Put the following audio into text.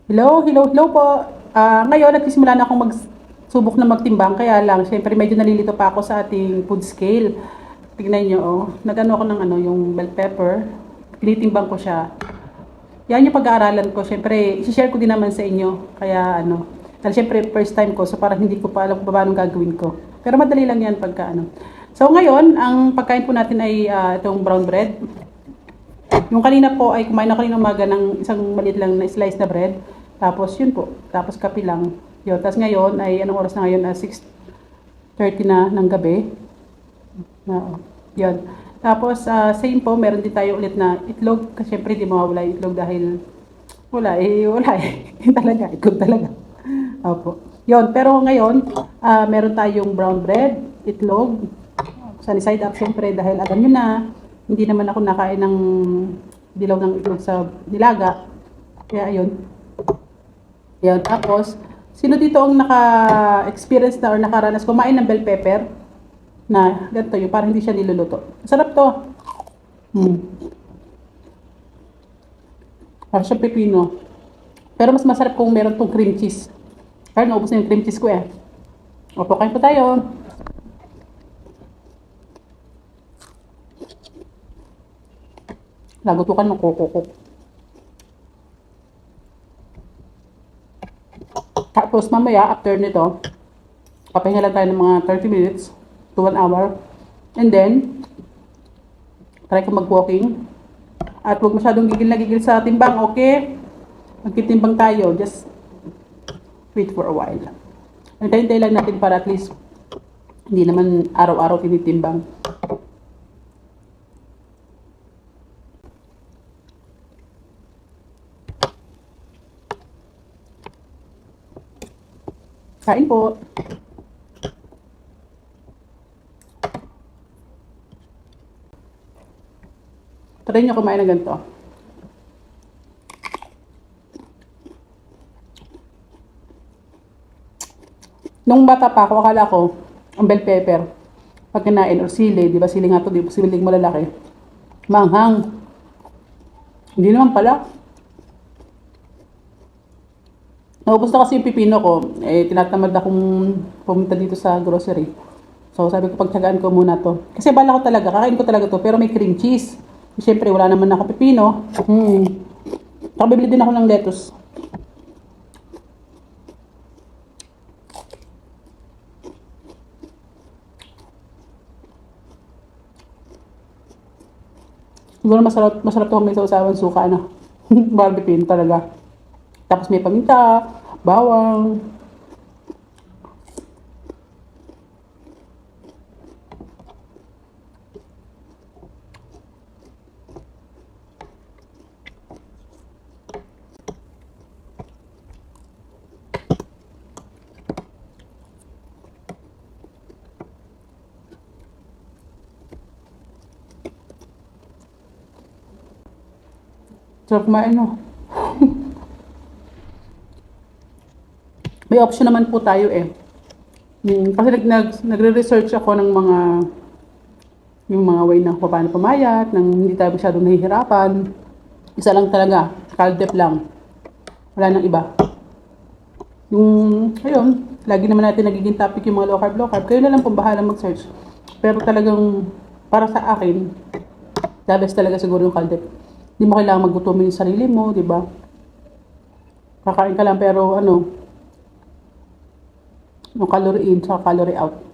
Hello po. Ngayon, nagsisimula na akong magsubok na magtimbang. Kaya lang, syempre medyo nalilito pa ako sa ating food scale. Tignan nyo, oh. Nag-ano ako ng yung bell pepper. Tinitimbang ko siya. Yan yung pag-aaralan ko. Syempre, isi-share ko din naman sa inyo. Kaya dahil syempre first time ko, so parang hindi ko pa alam kung paano gagawin ko. Pero madali lang yan pagka So ngayon, ang pagkain po natin ay itong brown bread. Yung kanina po ay kumain ako kanina umaga ng isang maliit lang na slice na bread. Tapos yun po, tapos kape lang. Yun, tapos ngayon ay anong oras na ngayon? 6:30 na ng gabi. Yun. Tapos same po, meron din tayo ulit na itlog. Kasi syempre di mawawala yung itlog dahil wala eh. Talaga, itlog talaga. Opo. Yun, pero ngayon, meron tayong brown bread, itlog, sunny side up syempre dahil alam nyo na, hindi naman ako nakain ng dilaw ng itlog sa nilaga. Kaya ayun. Yan, tapos, sino dito ang naka-experience na or nakaranas kumain ng bell pepper na ganito yung parang hindi siya niluluto. Masarap to. Parang siya pepino. Pero mas masarap kung meron tong cream cheese. Kaya naubos na yung cream cheese ko eh. Opo, kain po tayo. Lagutukan ng koko. Tapos mamaya, after nito, papahinga lang tayo ng mga 30 minutes to 1 hour. And then, try ko mag-walking. At huwag masyadong gigil na gigil sa timbang, okay? Magtitimbang tayo, just wait for a while. Hintay-hintay lang natin para at least hindi naman araw-araw tinitimbang. Kain po. Try nyo kumain ng ganito. Nung bata pa ako, akala ko, ang bell pepper, pag kinain, or sili, di ba sili nga to, di ba siling malalaki, manghang. Hindi naman pala. Naubos na kasi yung pipino ko, tinatamad akong pumunta dito sa grocery. So sabi ko, pagtsagaan ko muna to. Kasi bala ko talaga, kakain ko talaga to, pero may cream cheese. Siyempre, wala naman ako pipino. Saka bibili din ako ng lettuce. Siguro masarap to kung may sausawan suka, barbecue talaga. Tapos may paminta, bawang. Sarap kumain, May option naman po tayo eh. Kasi nagre-research ako ng yung mga way na paano pumayat, nang hindi tayo masyadong nahihirapan. Isa lang talaga, caldep lang. Wala nang iba. Ayun, lagi naman natin nagiging topic yung mga low carb. Kayo na lang po bahala mag-search. Pero talagang, para sa akin, the best talaga siguro yung caldep. Hindi mo kailangan magutumin yung sarili mo, di ba? Kakain ka lang pero yung calorie in sa calorie out.